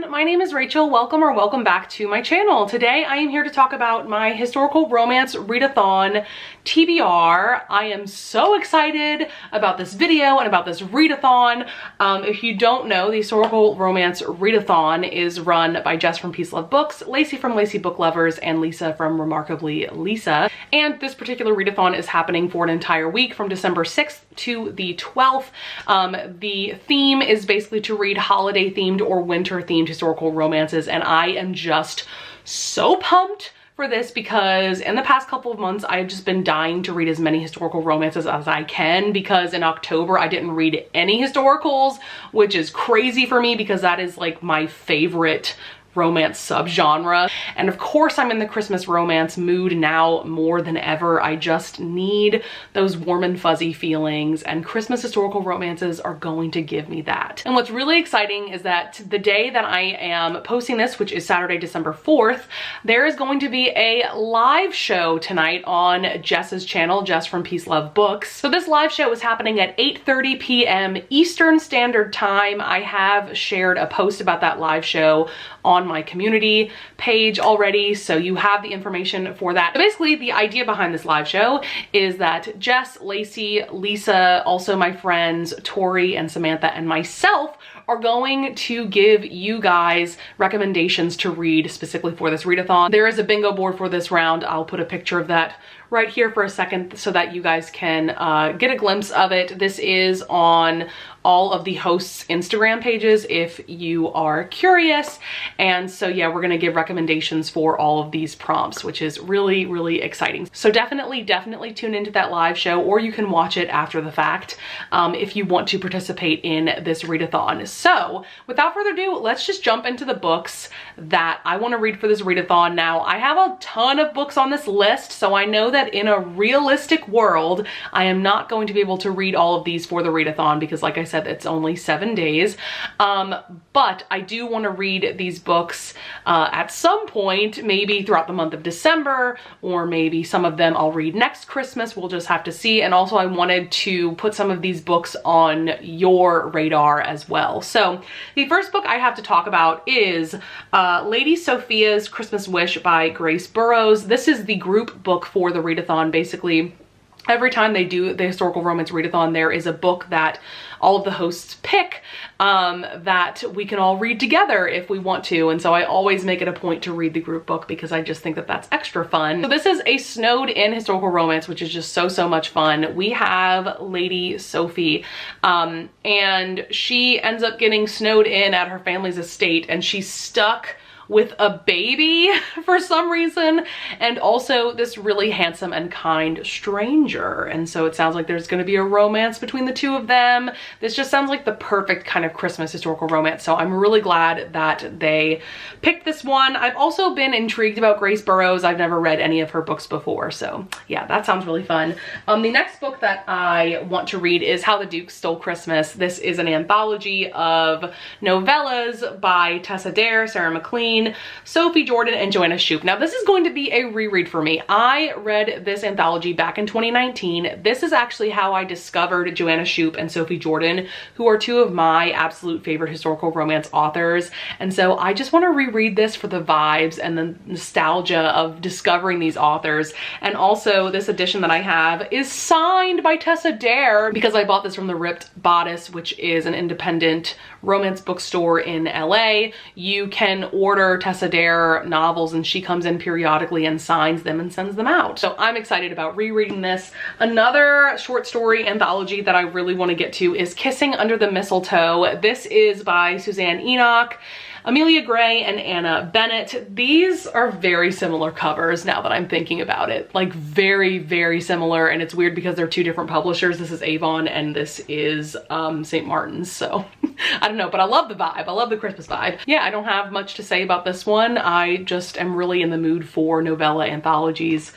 everyone, my name is Rachel. Welcome back to my channel. Today I am here to talk about my historical romance readathon TBR. I am so excited about this video and about this readathon. If you don't know, the historical romance readathon is run by Jess from Peace Love Books, Lacey from Lacey Book Lovers, and Lisa from Remarkably Lisa. And this particular readathon is happening for an entire week from December 6th to the 12th. The theme is basically to read holiday themed or winter themed historical romances, and I am just so pumped for this because in the past couple of months I've just been dying to read as many historical romances as I can, because in October I didn't read any historicals, which is crazy for me because that is like my favorite romance subgenre. And of course I'm in the Christmas romance mood now more than ever. I just need those warm and fuzzy feelings, and Christmas historical romances are going to give me that. And what's really exciting is that the day that I am posting this, which is Saturday, December 4th, there is going to be a live show tonight on Jess's channel, Jess from Peace Love Books. So this live show is happening at 8:30 p.m. Eastern Standard Time. I have shared a post about that live show on my community page already, so you have the information for that. But basically the idea behind this live show is that Jess, Lacey, Lisa, also my friends Tori and Samantha and myself are going to give you guys recommendations to read specifically for this readathon. There is a bingo board for this round. I'll put a picture of that right here for a second so that you guys can get a glimpse of it. This is on all of the hosts' Instagram pages if you are curious. And so yeah, we're gonna give recommendations for all of these prompts, which is really, really exciting. So definitely tune into that live show, or you can watch it after the fact if you want to participate in this readathon. So without further ado, let's just jump into the books that I wanna read for this readathon. Now, I have a ton of books on this list, so I know that in a realistic world, I am not going to be able to read all of these for the readathon because, like I said, it's only 7 days. But I do want to read these books at some point, maybe throughout the month of December, or maybe some of them I'll read next Christmas. We'll just have to see. And also I wanted to put some of these books on your radar as well. So the first book I have to talk about is Lady Sophia's Christmas Wish by Grace Burrows. This is the group book for the readathon. Basically, every time they do the historical romance readathon, there is a book that all of the hosts pick that we can all read together if we want to. And so I always make it a point to read the group book because I just think that that's extra fun. So this is a snowed in historical romance, which is just so much fun. We have Lady Sophie and she ends up getting snowed in at her family's estate, and she's stuck with a baby for some reason, and also this really handsome and kind stranger. And so it sounds like there's going to be a romance between the two of them. This just sounds like the perfect kind of Christmas historical romance. So I'm really glad that they picked this one. I've also been intrigued about Grace Burrows. I've never read any of her books before. So yeah, that sounds really fun. The next book that I want to read is How the Duke Stole Christmas. This is an anthology of novellas by Tessa Dare, Sarah McLean, Sophie Jordan, and Joanna Shoup. Now this is going to be a reread for me. I read this anthology back in 2019. This is actually how I discovered Joanna Shoup and Sophie Jordan, who are two of my absolute favorite historical romance authors. And so I just want to reread this for the vibes and the nostalgia of discovering these authors. And also this edition that I have is signed by Tessa Dare because I bought this from the Ripped Bodice, which is an independent romance bookstore in LA. You can order Tessa Dare novels and she comes in periodically and signs them and sends them out. So I'm excited about rereading this. Another short story anthology that I really want to get to is Kissing Under the Mistletoe. This is by Suzanne Enoch, Amelia Gray, and Anna Bennett. These are very similar covers now that I'm thinking about it. Like very similar, and it's weird because they're two different publishers. This is Avon and this is St. Martin's. So I don't know, but I love the vibe. I love the Christmas vibe. Yeah, I don't have much to say about this one. I just am really in the mood for novella anthologies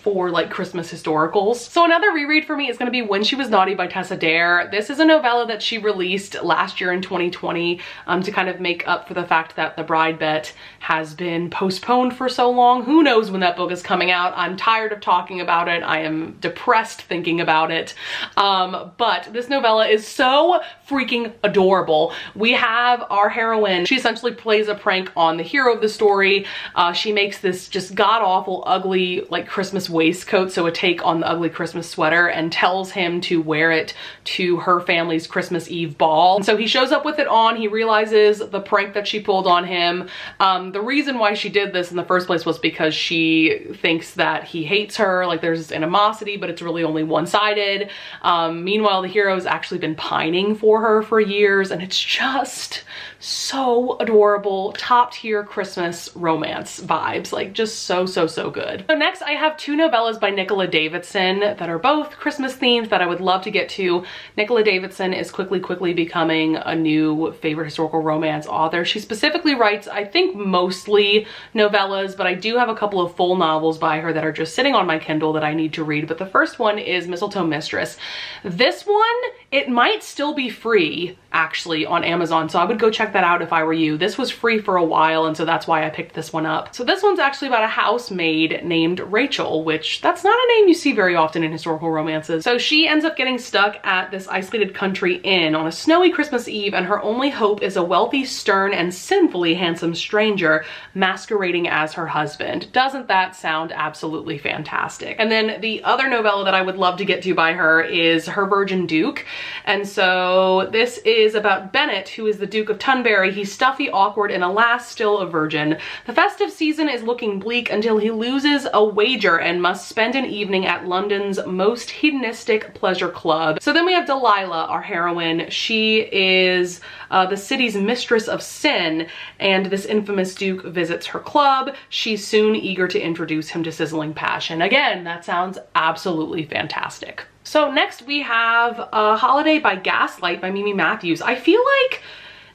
for like Christmas historicals. So another reread for me is going to be When She Was Naughty by Tessa Dare. This is a novella that she released last year in 2020 to kind of make up up for the fact that The Bride Bet has been postponed for so long. Who knows when that book is coming out? I'm tired of talking about it. I am depressed thinking about it. But this novella is so freaking adorable. We have our heroine. She essentially plays a prank on the hero of the story. She makes this just god-awful, ugly, like Christmas waistcoat, so a take on the ugly Christmas sweater, and tells him to wear it to her family's Christmas Eve ball. And so he shows up with it on. He realizes the prank that she pulled on him. The reason why she did this in the first place was because she thinks that he hates her, like there's animosity, but it's really only one-sided. Meanwhile, the hero's actually been pining for her for years, and it's just so adorable. Top tier Christmas romance vibes, like just so good. So next I have two novellas by Nicola Davidson that are both Christmas themed that I would love to get to. Nicola Davidson is quickly becoming a new favorite historical romance author. She specifically writes, I think, mostly novellas, but I do have a couple of full novels by her that are just sitting on my Kindle that I need to read. But the first one is Mistletoe Mistress. This one, it might still be free actually on Amazon, so I would go check that out if I were you. This was free for a while, and so that's why I picked this one up. So this one's actually about a housemaid named Rachel, which that's not a name you see very often in historical romances. So she ends up getting stuck at this isolated country inn on a snowy Christmas Eve, and her only hope is a wealthy, stern, and sinfully handsome stranger masquerading as her husband. Doesn't that sound absolutely fantastic? And then the other novella that I would love to get to by her is Her Virgin Duke. And so this is about Bennett, who is the Duke of Tunbury. He's stuffy, awkward, and alas, still a virgin. The festive season is looking bleak until he loses a wager and must spend an evening at London's most hedonistic pleasure club. So then we have Delilah, our heroine. She is the city's mistress of sin, and this infamous Duke visits her club. She's soon eager to introduce him to sizzling passion. Again, that sounds absolutely fantastic. So next we have Holiday by Gaslight by Mimi Matthews. I feel like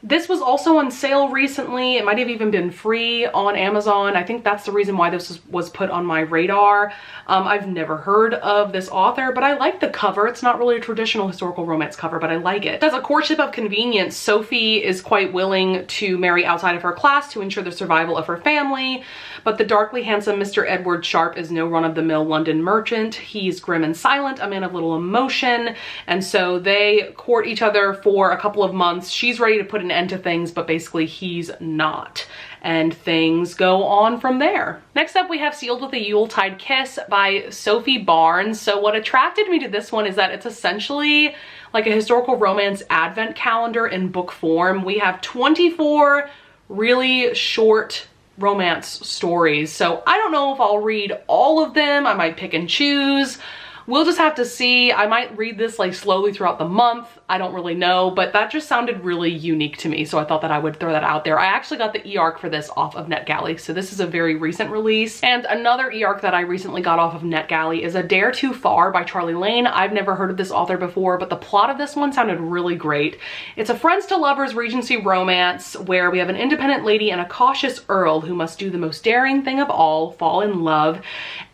this was also on sale recently. It might have even been free on Amazon. I think that's the reason why this was put on my radar. I've never heard of this author, but I like the cover. It's not really a traditional historical romance cover, but I like it. As a courtship of convenience, Sophie is quite willing to marry outside of her class to ensure the survival of her family, but the darkly handsome Mr. Edward Sharp is no run-of-the-mill London merchant. He's grim and silent, a man of little emotion, and so they court each other for a couple of months. She's ready to put an end to things, but basically he's not, and things go on from there. Next up we have Sealed with a Yuletide Kiss by Sophie Barnes. So what attracted me to this one is that it's essentially like a historical romance advent calendar in book form. We have 24 really short romance stories, so I don't know if I'll read all of them. I might pick and choose. We'll just have to see. I might read this like slowly throughout the month. I don't really know, but that just sounded really unique to me, so I thought that I would throw that out there. I actually got the e-arc for this off of NetGalley, so this is a very recent release. And another e-arc that I recently got off of NetGalley is A Dare Too Far by Charlie Lane. I've never heard of this author before, but the plot of this one sounded really great. It's a friends to lovers Regency romance where we have an independent lady and a cautious earl who must do the most daring thing of all, fall in love.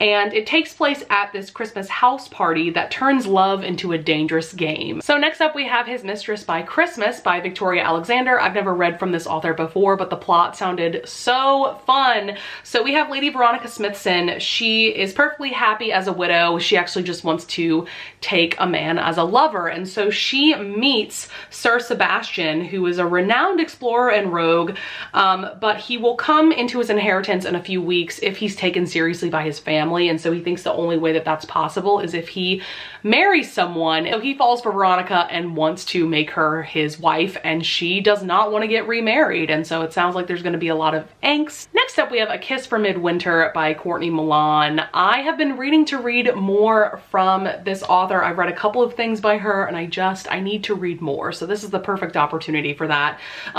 And it takes place at this Christmas house party that turns love into a dangerous game. So next up we have His Mistress by Christmas by Victoria Alexander. I've never read from this author before, but the plot sounded so fun. So we have Lady Veronica Smithson. She is perfectly happy as a widow. She actually just wants to take a man as a lover. And so she meets Sir Sebastian, who is a renowned explorer and rogue, but he will come into his inheritance in a few weeks if he's taken seriously by his family. And so he thinks the only way that that's possible is if he marries someone. So he falls for Veronica and wants to make her his wife, and she does not want to get remarried. And so it sounds like there's going to be a lot of angst. Next up we have A Kiss for Midwinter by Courtney Milan. I have been to read more from this author. I've read a couple of things by her, and I need to read more. So this is the perfect opportunity for that.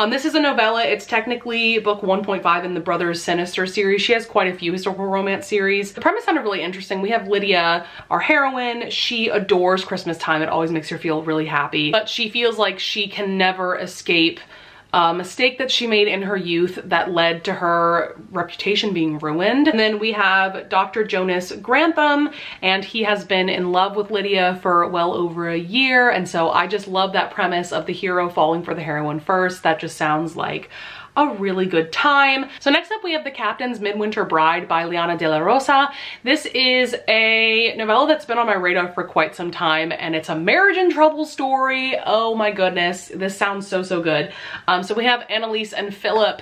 This is a novella. It's technically book 1.5 in the Brothers Sinister series. She has quite a few historical romance series. The premise sounded really interesting. We have Lydia, our heroine. She adores Christmas time. It always makes her feel really happy, but she feels like she can never escape a mistake that she made in her youth that led to her reputation being ruined. And then we have Dr. Jonas Grantham, and he has been in love with Lydia for well over a year. And so I just love that premise of the hero falling for the heroine first. That just sounds like a really good time. So next up we have The Captain's Midwinter Bride by Liana de la Rosa. This is a novella that's been on my radar for quite some time, and it's a marriage in trouble story. Oh my goodness, this sounds so good. So we have Annalise and Philip.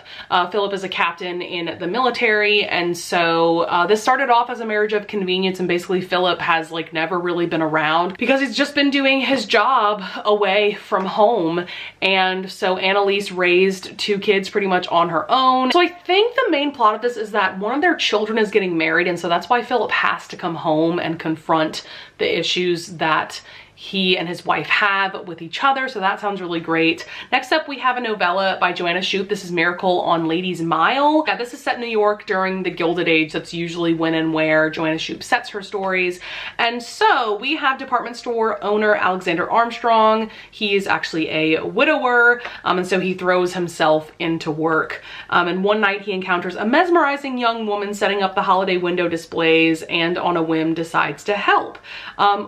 Philip is a captain in the military, and so this started off as a marriage of convenience, and basically Philip has like never really been around because he's just been doing his job away from home. And so Annalise raised 2 kids pretty much on her own. So I think the main plot of this is that one of their children is getting married, and so that's why Philip has to come home and confront the issues that he and his wife have with each other. So that sounds really great. Next up we have a novella by Joanna Shoup. This is Miracle on Ladies Mile. Yeah, this is set in New York during the Gilded Age. That's usually when and where Joanna Shoup sets her stories. And so we have department store owner Alexander Armstrong. He is actually a widower, and so he throws himself into work. And one night he encounters a mesmerizing young woman setting up the holiday window displays, and on a whim decides to help.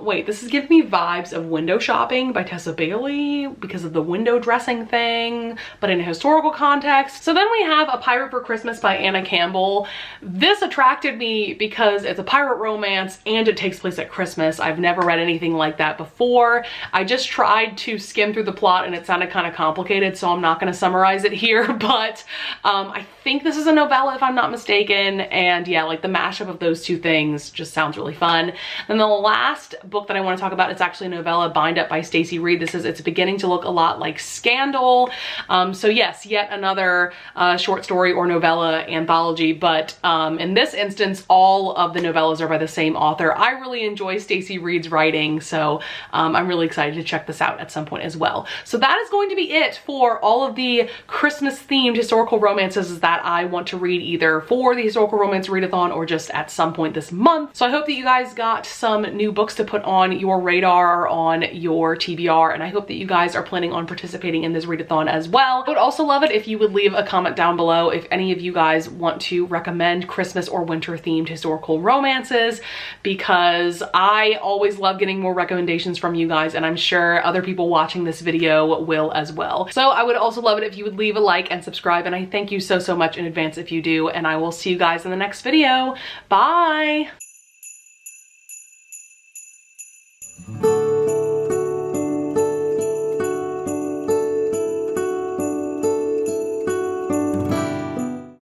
Wait, this is giving me vibes of Window Shopping by Tessa Bailey because of the window dressing thing, but in a historical context. So then we have A Pirate for Christmas by Anna Campbell. This attracted me because it's a pirate romance and it takes place at Christmas. I've never read anything like that before. I just tried to skim through the plot and it sounded kind of complicated, so I'm not going to summarize it here, but I think this is a novella if I'm not mistaken, and yeah, like the mashup of those 2 things just sounds really fun. Then the last book that I want to talk about, it's actually a novella, Bind Up by Stacey Reed. It's beginning to look a lot like Scandal. So yes, yet another short story or novella anthology, but in this instance, all of the novellas are by the same author. I really enjoy Stacey Reed's writing, so I'm really excited to check this out at some point as well. So that is going to be it for all of the Christmas themed historical romances that I want to read, either for the Historical Romance Readathon or just at some point this month. So I hope that you guys got some new books to put on your radar or on your TBR, and I hope that you guys are planning on participating in this readathon as well. I would also love it if you would leave a comment down below if any of you guys want to recommend Christmas or winter themed historical romances, because I always love getting more recommendations from you guys, and I'm sure other people watching this video will as well. So I would also love it if you would leave a like and subscribe, and I thank you so much in advance if you do, and I will see you guys in the next video. Bye!